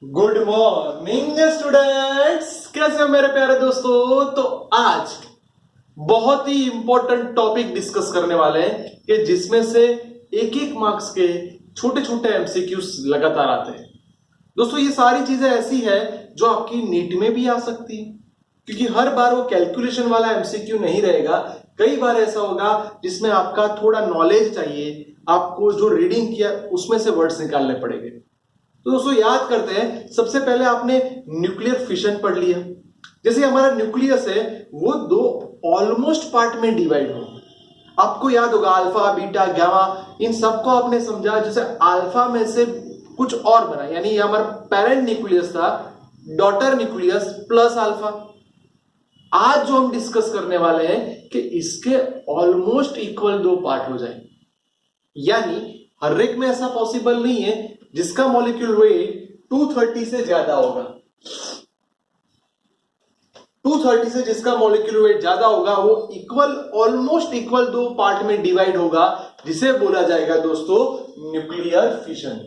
Good morning students, कैसे हो मेरे प्यारे दोस्तों। तो आज बहुत ही इंपॉर्टेंट टॉपिक डिस्कस करने वाले हैं कि जिसमें से एक एक मार्क्स के छोटे छोटे एमसीक्यूज लगातार आते हैं। दोस्तों ये सारी चीजें ऐसी है जो आपकी नीट में भी आ सकती है, क्योंकि हर बार वो कैलकुलेशन वाला एमसीक्यू नहीं रहेगा। कई बार ऐसा होगा जिसमें आपका थोड़ा नॉलेज चाहिए, आपको जो रीडिंग किया उसमें से वर्ड्स निकालने पड़ेंगे। तो दोस्तों याद करते हैं, सबसे पहले आपने न्यूक्लियर फिशन पढ़ लिया। जैसे हमारा न्यूक्लियस है वो दो ऑलमोस्ट पार्ट में डिवाइड हो। आपको याद होगा अल्फा बीटा गामा, इन सबको आपने समझा। जैसे अल्फा में से कुछ और बना, यानी ये हमारा पेरेंट न्यूक्लियस था, डॉटर न्यूक्लियस प्लस अल्फा। आज जो हम डिस्कस करने वाले हैं कि इसके ऑलमोस्ट इक्वल दो पार्ट हो जाए, यानी हर एक में ऐसा पॉसिबल नहीं है जिसका मॉलिक्यूल वेट 230 से ज्यादा होगा। 230 से जिसका मॉलिक्यूल वेट ज्यादा होगा वो इक्वल, ऑलमोस्ट इक्वल दो पार्ट में डिवाइड होगा, जिसे बोला जाएगा दोस्तों न्यूक्लियर फिशन।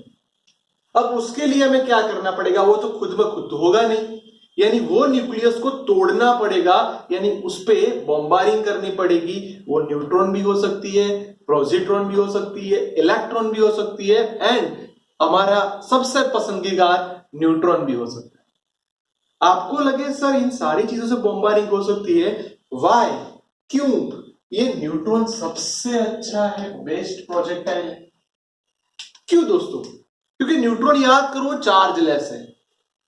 अब उसके लिए हमें क्या करना पड़ेगा, वो तो खुद ब खुद होगा नहीं, यानी वो न्यूक्लियस को तोड़ना पड़ेगा, यानी उस पर बॉम्बारिंग करनी पड़ेगी। वो न्यूट्रॉन भी हो सकती है, पॉजिट्रॉन भी हो सकती है, इलेक्ट्रॉन भी हो सकती है, एंड हमारा सबसे पसंदीदा न्यूट्रॉन भी हो सकता है। आपको लगे सर इन सारी चीजों से बॉम्बारिंग हो सकती है, वाई, क्यों? ये न्यूट्रॉन सबसे अच्छा है, बेस्ट प्रोजेक्टाइल है। क्यों दोस्तों? क्योंकि न्यूट्रॉन याद करो चार्जलेस है।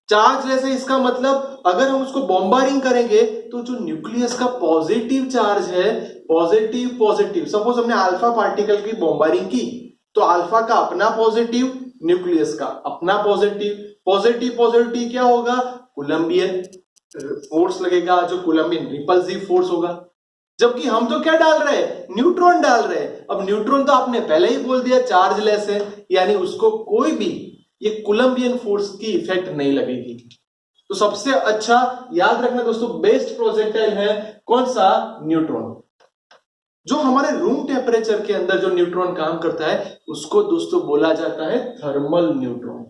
चार्जलेस है इसका मतलब अगर हम उसको बॉम्बारिंग करेंगे तो जो न्यूक्लियस का पॉजिटिव चार्ज है, पॉजिटिव पॉजिटिव, सपोज हमने अल्फा पार्टिकल की बॉम्बारिंग की तो अल्फा का अपना पॉजिटिव, न्यूक्लियस का अपना पॉजिटिव, पॉजिटिव पॉजिटिव क्या होगा, कोलंबियन फोर्स लगेगा, जो कोलंबियन रिपल्सिव फोर्स होगा। जबकि हम तो क्या डाल रहे हैं, न्यूट्रॉन डाल रहे हैं। अब न्यूट्रॉन तो आपने पहले ही बोल दिया चार्जलेस है, यानी उसको कोई भी ये कोलंबियन फोर्स की इफेक्ट नहीं लगेगी। तो सबसे अच्छा याद रखना दोस्तों, बेस्ट प्रोजेक्टाइल है कौन सा, न्यूट्रॉन। जो हमारे रूम टेम्परेचर के अंदर जो न्यूट्रॉन काम करता है उसको दोस्तों बोला जाता है थर्मल न्यूट्रॉन।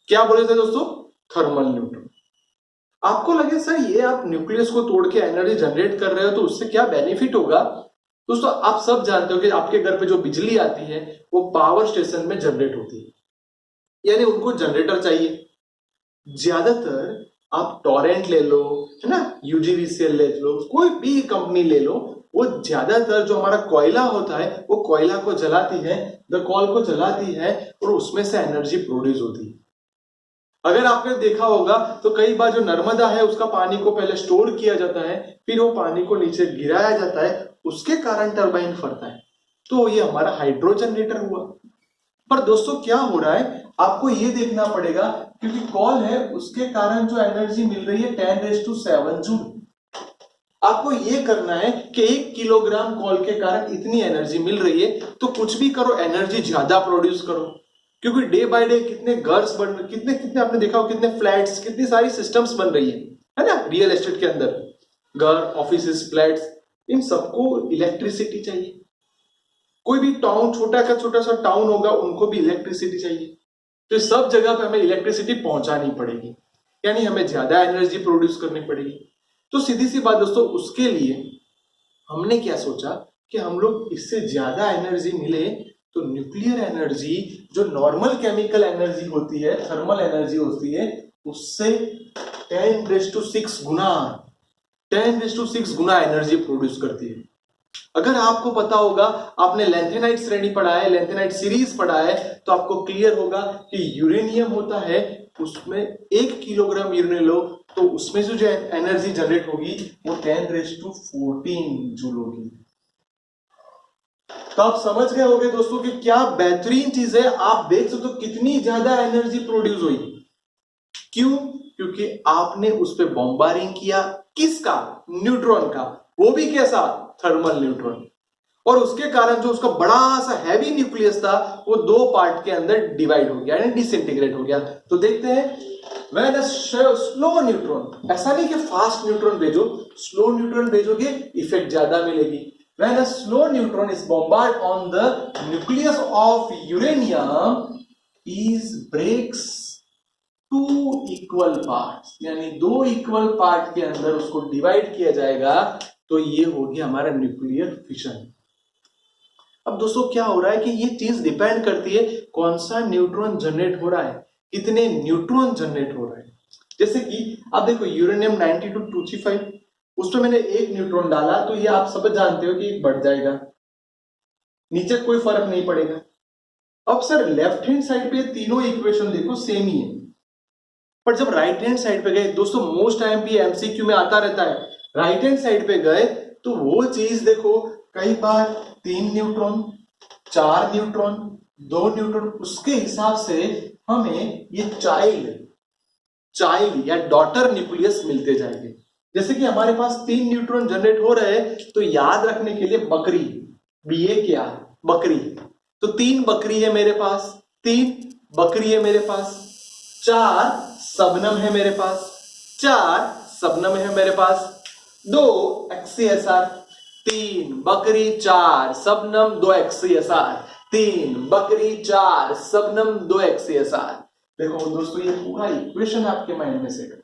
क्या बोले थे दोस्तों, थर्मल न्यूट्रॉन। आपको लगे सर ये आप न्यूक्लियस को तोड़ के एनर्जी जनरेट कर रहे हो तो उससे क्या बेनिफिट होगा। दोस्तों आप सब जानते हो कि आपके घर पे जो बिजली आती है वो पावर स्टेशन में जनरेट होती है, यानी उनको जनरेटर चाहिए। ज्यादातर आप टॉरेंट ले लो, है ना, यूजीवीसीएल ले लो, कोई भी कंपनी ले लो, वो ज्यादातर जो हमारा कोयला होता है वो कोयला को जलाती है, द कॉल को जलाती है, और उसमें से एनर्जी प्रोड्यूस होती है। अगर आपने देखा होगा तो कई बार जो नर्मदा है उसका पानी को पहले स्टोर किया जाता है, फिर वो पानी को नीचे गिराया जाता है, उसके कारण टरबाइन फरता है। तो ये हमारा हाइड्रो जनरेटर हुआ। पर दोस्तों क्या हो रहा है आपको ये देखना पड़ेगा, क्योंकि कॉल है उसके कारण जो एनर्जी मिल रही है 10⁷ जूल। आपको ये करना है कि 1 किलोग्राम कॉल के कारण इतनी एनर्जी मिल रही है, तो कुछ भी करो एनर्जी ज्यादा प्रोड्यूस करो। क्योंकि डे बाय डे कितने घर्स बन, कितने कितने आपने देखा हो, कितने फ्लैट्स, कितनी सारी सिस्टम्स बन रही है ना, रियल एस्टेट के अंदर घर, ऑफिस, फ्लैट्स, इन सबको इलेक्ट्रिसिटी चाहिए। कोई भी टाउन, छोटा का छोटा सा टाउन होगा, उनको भी इलेक्ट्रिसिटी चाहिए। तो इस सब जगह पे हमें इलेक्ट्रिसिटी पहुंचानी पड़ेगी, यानी हमें ज्यादा एनर्जी प्रोड्यूस करनी पड़ेगी। तो सीधी सी बात दोस्तों, उसके लिए हमने क्या सोचा कि हम लोग इससे ज्यादा एनर्जी मिले तो न्यूक्लियर एनर्जी, जो नॉर्मल केमिकल एनर्जी होती है, थर्मल एनर्जी होती है, उससे 10⁶ गुना, 10⁶ गुना एनर्जी प्रोड्यूस करती है। अगर आपको पता होगा, आपने लैंथेनाइट श्रेणी पढ़ा है, लैंथेनाइट सीरीज पढ़ा है, तो आपको क्लियर होगा कि यूरेनियम होता है, उसमें 1 किलोग्राम यूरेनियम लो तो उसमें जो एनर्जी जनरेट होगी वो 10⁻14 जूल होगी। तो आप समझ गए होंगे दोस्तों कि क्या बेहतरीन चीज है। आप देख सकते हो कितनी ज्यादा एनर्जी प्रोड्यूस हुई। क्यों? क्योंकि आपने उस पर बॉम्बारिंग किया, किसका, न्यूट्रॉन का, वो भी कैसा, थर्मल न्यूट्रॉन। और उसके कारण जो उसका बड़ा सा हैवी न्यूक्लियस था वो दो पार्ट के अंदर डिवाइड हो गया, यानी डिसइंटीग्रेट हो गया। तो देखते हैं, व्हेन अ स्लो न्यूट्रॉन, ऐसा नहीं कि फास्ट न्यूट्रॉन भेजो, स्लो न्यूट्रॉन भेजोगे इफेक्ट ज्यादा मिलेगी। When a slow neutron is bombard on the nucleus of uranium, is breaks two equal parts, यानी दो इक्वल पार्ट के अंदर उसको डिवाइड किया जाएगा, तो ये हो गया हमारा न्यूक्लियर फिशन। अब दोस्तों क्या हो रहा है कि ये चीज डिपेंड करती है कौन सा न्यूट्रॉन जनरेट हो रहा है, कितने न्यूट्रॉन जनरेट हो रहे हैं। जैसे कि आप देखो यूरेनियम 92-235, उसमें मैंने एक न्यूट्रॉन डाला तो ये आप सब जानते हो कि बढ़ जाएगा, नीचे कोई फर्क नहीं पड़ेगा। अब सर लेफ्ट हैंड साइड पे तीनों इक्वेशन देखो सेम ही है, पर जब राइट हैंड साइड पे गए दोस्तों, मोस्ट टाइम भी एमसीक्यू में आता रहता है, राइट हैंड साइड पे गए तो वो चीज देखो, कई बार 3 न्यूट्रॉन, 4 न्यूट्रॉन, 2 न्यूट्रॉन, उसके हिसाब से हमें ये चाइल्ड या डॉटर न्यूक्लियस मिलते जाएंगे। जैसे कि हमारे पास 3 न्यूट्रॉन जनरेट हो रहे हैं, तो याद रखने के लिए बकरी, बीए क्या बकरी, तो 3 बकरी है मेरे पास, 3 बकरी है मेरे पास, 4 सबनम है मेरे पास, 4 सबनम है मेरे पास, 2 एक्सीएसआर, 3 बकरी 4 सबनम 2 एक्सीएसआर, 3 बकरी 4 सबनम 2 एक्सीएसआर। देखो दोस्तों ये पूरा इक्वेशन आपके माइंड में सेट,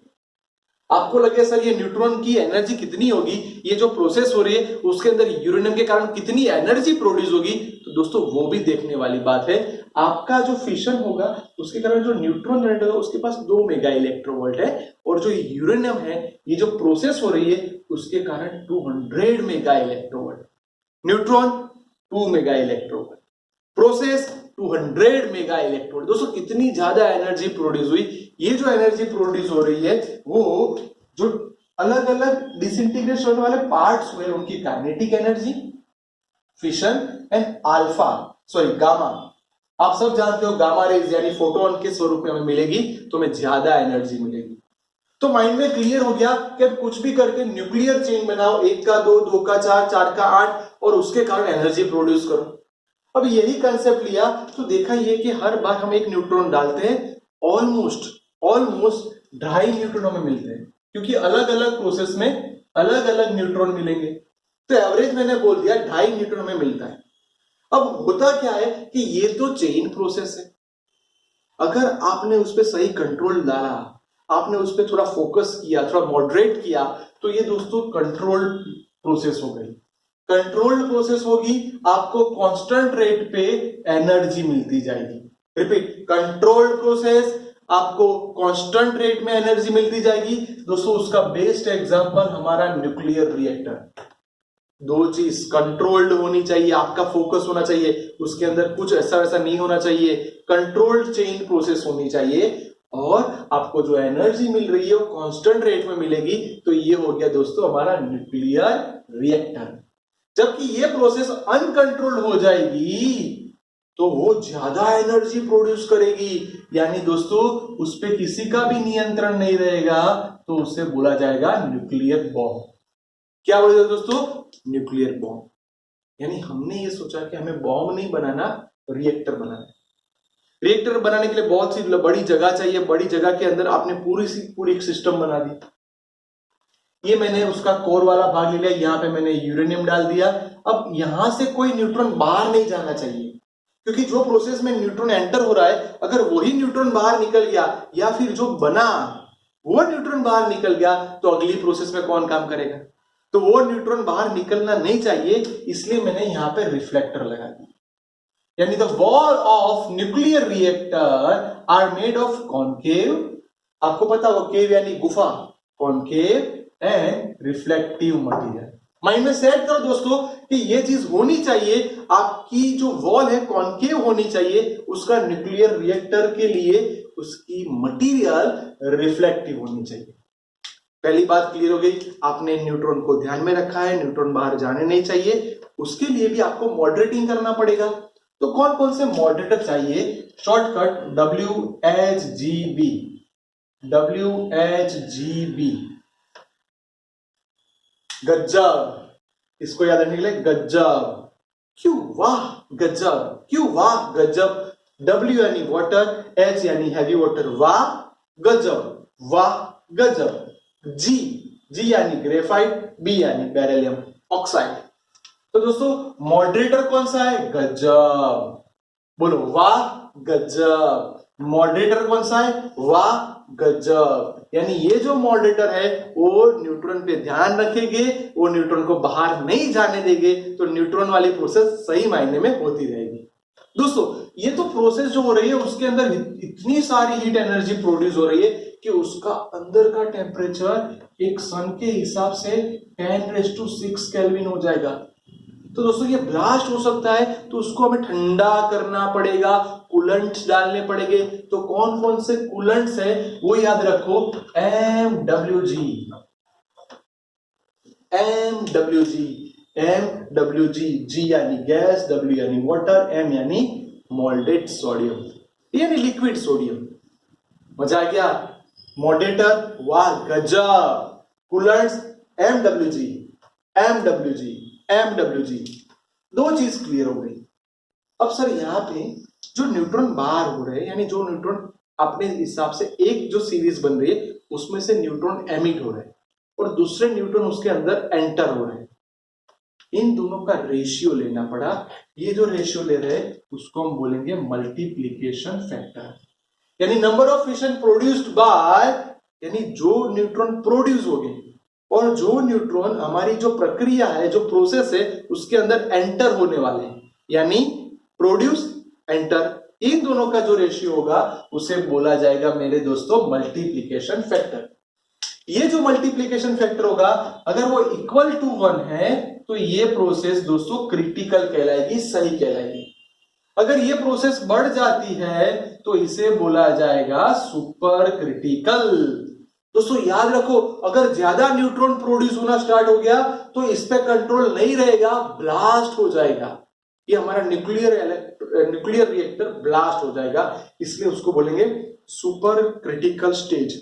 आपको लगे सर ये न्यूट्रॉन की एनर्जी कितनी होगी, ये जो प्रोसेस हो रही है उसके अंदर यूरेनियम के कारण कितनी एनर्जी प्रोड्यूस होगी, तो दोस्तों वो भी देखने वाली बात है। आपका जो फिशन होगा उसके कारण जो न्यूट्रॉन जनरेट होगा उसके पास 2 मेगा इलेक्ट्रोवोल्ट है, और जो यूरेनियम है ये जो प्रोसेस हो रही है उसके कारण 200 mega electronvolt, neutron 2 mega electronvolt, process 200 mega electronvolt. दोस्तों कितनी ज्यादा एनर्जी प्रोड्यूस हुई, ये जो एनर्जी प्रोड्यूस हो रही है वो जो अलग अलग डिसइंटीग्रेशन होने वाले पार्ट्स हुए उनकी kinetic energy, fission and gamma, आप सब जानते हो गामा रेज यानी फोटोन के स्वरूप में हमें मिलेगी, तो हमें ज्यादा एनर्जी मिलेगी। तो माइंड में क्लियर हो गया कि अब कुछ भी करके न्यूक्लियर चेन बनाओ, 1 का 2, 2 का 4, 4 का 8, और उसके कारण एनर्जी प्रोड्यूस करो। अब यही कंसेप्ट लिया तो देखा ये कि हर बार हम एक न्यूट्रॉन डालते हैं, ऑलमोस्ट 2.5 न्यूट्रॉन हमें मिलते हैं, क्योंकि अलग अलग प्रोसेस में अलग अलग न्यूट्रॉन मिलेंगे, तो एवरेज मैंने बोल दिया 2.5 न्यूट्रॉन हमें मिलता है। अब होता क्या है कि ये तो चेन प्रोसेस है, अगर आपने उस पर सही कंट्रोल डाला, आपने उस पर थोड़ा फोकस किया, थोड़ा मॉडरेट किया, तो ये दोस्तों कंट्रोल्ड प्रोसेस हो गई। कंट्रोल्ड प्रोसेस होगी, आपको कांस्टेंट रेट पे एनर्जी मिलती जाएगी। रिपीट, कंट्रोल्ड प्रोसेस, आपको कांस्टेंट रेट में एनर्जी मिलती जाएगी। दोस्तों उसका बेस्ट एग्जांपल हमारा न्यूक्लियर रिएक्टर। दो चीज कंट्रोल्ड होनी चाहिए, आपका फोकस होना चाहिए, उसके अंदर कुछ ऐसा वैसा नहीं होना चाहिए, कंट्रोल्ड चेन प्रोसेस होनी चाहिए, और आपको जो एनर्जी मिल रही है वो कांस्टेंट रेट में मिलेगी। तो ये हो गया दोस्तों हमारा न्यूक्लियर रिएक्टर। जबकि ये प्रोसेस अनकंट्रोल्ड हो जाएगी तो वो ज्यादा एनर्जी प्रोड्यूस करेगी, यानी दोस्तों उस पर किसी का भी नियंत्रण नहीं रहेगा, तो उसे बोला जाएगा न्यूक्लियर बॉम्ब। क्या बोला जाएगा दोस्तों? Nuclear bomb. यानी हमने ये सोचा कि हमें बॉम्ब नहीं बनाना, रिएक्टर बनाना है। रिएक्टर बनाने के लिए बहुत सी बड़ी जगह चाहिए, बड़ी जगह के अंदर आपने पूरी एक सिस्टम बना दी। ये मैंने उसका कोर वाला भाग ले लिया, यहां पे मैंने यूरेनियम डाल दिया। अब यहां से कोई न्यूट्रॉन बाहर नहीं जाना चाहिए, क्योंकि जो प्रोसेस में न्यूट्रॉन एंटर हो रहा है, अगर वही न्यूट्रॉन बाहर निकल गया या फिर जो बना वो न्यूट्रॉन बाहर निकल गया, तो अगली प्रोसेस में कौन काम करेगा? तो वो न्यूट्रॉन बाहर निकलना नहीं चाहिए, इसलिए मैंने यहां पे रिफ्लेक्टर लगा दिया। यानी the wall of nuclear reactor are made of concave, आपको पता हो केव यानी गुफा, concave and reflective material. Mind में सेट करो दोस्तों कि ये चीज होनी चाहिए, आपकी जो वॉल है कॉनकेव होनी चाहिए, उसका न्यूक्लियर रिएक्टर के लिए उसकी मटेरियल रिफ्लेक्टिव होनी चाहिए। पहली बात क्लियर हो गई, आपने न्यूट्रॉन को ध्यान में रखा है, न्यूट्रॉन बाहर जाने नहीं चाहिए, उसके लिए भी आपको मॉडरेटिंग करना पड़ेगा। तो कौन कौन से मॉडरेटर चाहिए? शॉर्टकट WHGB, WHGB, गज्जब, इसको याद रखने के लिए गज्जब। क्यों वाह गज्जब, क्यों वाह गज्जब। W यानी वाटर, H यानी हैवी वाटर, वाह गजब, वाह गजब। G यानी ग्रेफाइट, B यानी बेरिलियम ऑक्साइड। तो दोस्तों मॉडरेटर कौन सा है? गजब। बोलो वाह गजब। मॉडरेटर कौन सा है? वाह गजब। यानी ये जो मॉडरेटर है वो न्यूट्रॉन पे ध्यान रखेंगे, वो न्यूट्रॉन को बाहर नहीं जाने देंगे, तो न्यूट्रॉन वाली प्रोसेस सही मायने में होती रहेगी। दोस्तों ये तो प्रोसेस जो हो रही है उसके अंदर इतनी सारी हीट एनर्जी प्रोड्यूस हो रही है कि उसका अंदर का टेम्परेचर एक सन के हिसाब से 10⁶ केल्विन हो जाएगा। तो दोस्तों ये ब्लास्ट हो सकता है, तो उसको हमें ठंडा करना पड़ेगा, कूलेंट्स डालने पड़ेंगे। तो कौन कौन से कूलेंट्स है वो याद रखो, MWG। G यानी गैस, W यानी वाटर, M यानी मोल्डेड सोडियम यानी लिक्विड सोडियम। मजा आ गया? मॉडरेटर वाह गजब, कूलेंट्स MWG। दो चीज क्लियर हो गई। अब सर यहाँ पे जो न्यूट्रॉन बाहर हो रहे हैं, यानी जो न्यूट्रॉन अपने हिसाब से एक जो सीरीज बन रही है उसमें से न्यूट्रॉन एमिट हो रहे हैं और दूसरे न्यूट्रॉन उसके अंदर एंटर हो रहे हैं, इन दोनों का रेशियो लेना पड़ा। ये जो रेशियो ले रहे हैं उसको हम बोलेंगे मल्टीप्लीकेशन फैक्टर, यानी number of fission produced by, यानी जो न्यूट्रॉन प्रोड्यूस हो गए और जो न्यूट्रॉन हमारी जो प्रक्रिया है, जो प्रोसेस है उसके अंदर एंटर होने वाले हैं, यानी प्रोड्यूस एंटर, इन दोनों का जो रेशियो होगा उसे बोला जाएगा मेरे दोस्तों मल्टीप्लीकेशन फैक्टर। ये जो मल्टीप्लीकेशन फैक्टर होगा अगर वो इक्वल टू 1 है तो ये प्रोसेस दोस्तों क्रिटिकल कहलाएगी, सही कहलाएगी। अगर ये प्रोसेस बढ़ जाती है तो इसे बोला जाएगा सुपर क्रिटिकल। दोस्तों याद रखो, अगर ज्यादा न्यूट्रॉन प्रोड्यूस होना स्टार्ट हो गया तो इस पे कंट्रोल नहीं रहेगा, ब्लास्ट हो जाएगा। ये हमारा न्यूक्लियर रिएक्टर ब्लास्ट हो जाएगा, इसलिए उसको बोलेंगे सुपर क्रिटिकल स्टेज।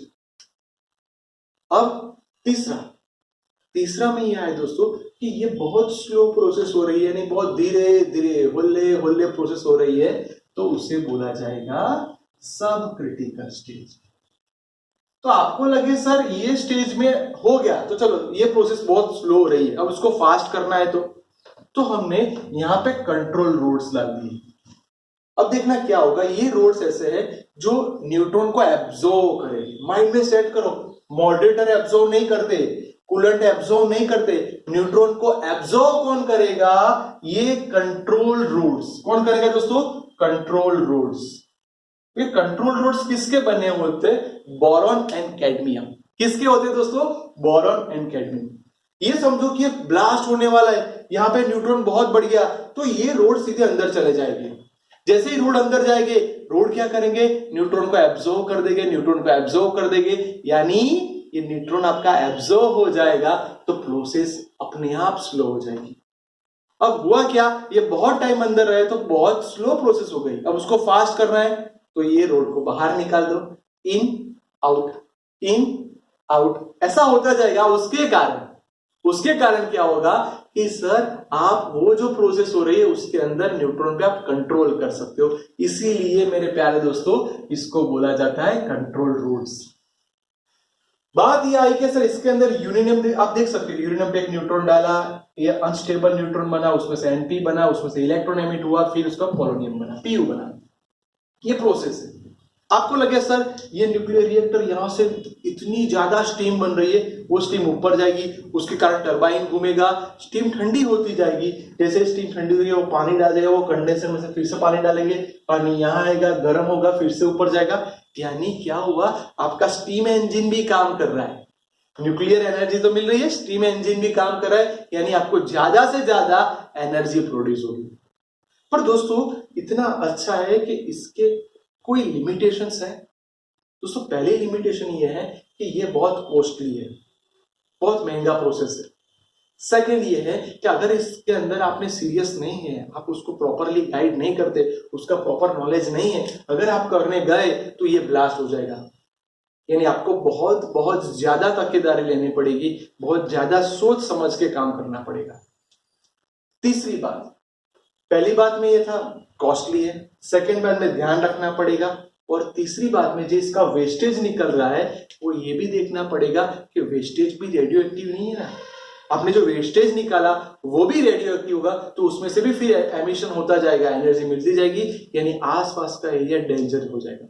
अब तीसरा में यह है दोस्तों कि ये बहुत स्लो प्रोसेस हो रही है, यानी बहुत धीरे धीरे होले प्रोसेस हो रही है, तो उसे बोला जाएगा सब क्रिटिकल स्टेज। तो आपको लगे सर ये स्टेज में हो गया तो चलो ये प्रोसेस बहुत स्लो हो रही है, अब उसको फास्ट करना है तो हमने यहां पे कंट्रोल रोड्स डाल दी। अब देखना क्या होगा, ये रोड्स ऐसे है जो न्यूट्रॉन को एब्जॉर्ब करेगी। माइंड में सेट करो, मॉडरेटर एब्जॉर्ब नहीं करते, कूलेंट एब्जॉर्ब नहीं करते, न्यूट्रॉन को एब्जॉर्ब कौन करेगा? ये कंट्रोल रोड्स। कौन करेगा दोस्तों? Control rods. ये कंट्रोल रोड्स किसके बने होते? Boron and cadmium. किसके होते दोस्तों? Boron and cadmium. ये समझो कि ब्लास्ट होने वाला है, यहां पे न्यूट्रॉन बहुत बढ़ गया तो ये रोड सीधे अंदर चले जाएंगे। जैसे ही रोड अंदर जाएंगे, रोड क्या करेंगे? न्यूट्रॉन को एब्जॉर्ब कर देंगे, यानी ये न्यूट्रॉन आपका एब्जॉर्ब हो जाएगा तो प्रोसेस अपने आप स्लो हो जाएगी। अब हुआ क्या, ये बहुत टाइम अंदर रहे तो बहुत स्लो प्रोसेस हो गई। अब उसको फास्ट करना है तो ये रोड को बाहर निकाल दो, इन आउट ऐसा होता जाएगा। उसके कारण क्या होगा कि सर आप वो जो प्रोसेस हो रही है उसके अंदर न्यूट्रॉन पे आप कंट्रोल कर सकते हो। इसीलिए मेरे प्यारे दोस्तों इसको बोला जाता है कंट्रोल रोड्स। बात यह आई कि सर इसके अंदर यूरेनियम, आप देख सकते हो यूरेनियम पे एक न्यूट्रॉन डाला, ये अनस्टेबल न्यूट्रॉन बना, उसमें से Np बना, उसमें से इलेक्ट्रॉन एमिट हुआ, फिर उसका पोलोनियम बना, Pu बना। ये प्रोसेस है। आपको लगे सर ये न्यूक्लियर रिएक्टर यहां से इतनी ज्यादा स्टीम बन रही है, वो स्टीम ऊपर जाएगी, उसके कारण टरबाइन घूमेगा, स्टीम ठंडी होती जाएगी। जैसे स्टीम ठंडी होगी वो पानी डाल देगा, वो कंडेंसर में से फिर से पानी डालेंगे, पानी यहां आएगा, गर्म होगा, फिर से ऊपर जाएगा। यानी क्या हुआ, आपका स्टीम इंजन भी काम कर रहा है। न्यूक्लियर एनर्जी तो मिल रही है, स्टीम इंजन भी काम कर रहा है, यानी आपको ज्यादा से ज्यादा एनर्जी प्रोड्यूस होगी। पर दोस्तों इतना अच्छा है कि इसके कोई लिमिटेशंस है दोस्तों। पहली लिमिटेशन ये है कि ये बहुत कॉस्टली है, बहुत महंगा प्रोसेस है। सेकंड ये है कि अगर इसके अंदर आपने सीरियस नहीं है, आप उसको प्रॉपरली गाइड नहीं करते, उसका प्रॉपर नॉलेज नहीं है, अगर आप करने गए तो ये ब्लास्ट हो जाएगा। यानी आपको बहुत बहुत ज्यादा तकेदारी लेनी पड़ेगी, बहुत ज्यादा सोच समझ के काम करना पड़ेगा। तीसरी बात, पहली बात में ये था कॉस्टली है, सेकंड बात में ध्यान रखना पड़ेगा, और तीसरी बात में जो इसका वेस्टेज निकल रहा है वो ये भी देखना पड़ेगा कि वेस्टेज भी रेडियो एक्टिव नहीं है ना। आपने जो वेस्टेज निकाला वो भी रेडियो एक्टिव होगा, तो उसमें से भी फिर एमिशन होता जाएगा, एनर्जी मिलती जाएगी, यानी आसपास का एरिया डेंजर हो जाएगा।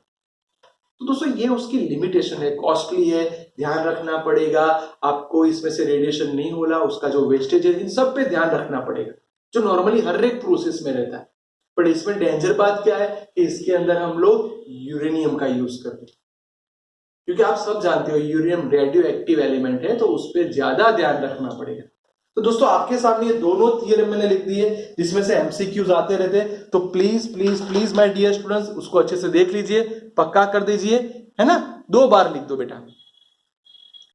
तो दोस्तों ये उसकी लिमिटेशन है, कॉस्टली है, ध्यान रखना पड़ेगा आपको, इसमें से रेडिएशन नहीं होला, उसका जो वेस्टेज है, इन सब पे ध्यान रखना पड़ेगा, जो नॉर्मली हर एक प्रोसेस में रहता है। पर इसमें डेंजर बात क्या है कि इसके अंदर हम लोग यूरेनियम का यूज करते हैं, क्योंकि आप सब जानते हो यूरेनियम रेडियो एक्टिव एलिमेंट है, तो उस पर ज्यादा ध्यान रखना पड़ेगा। तो दोस्तों आपके सामने ये दोनों थियरम मैंने लिख दिए जिसमें से एमसीक्यूज आते रहते हैं, तो please please please my dear students उसको अच्छे से देख लीजिए, पक्का कर दीजिए, है ना, 2 बार लिख दो बेटा।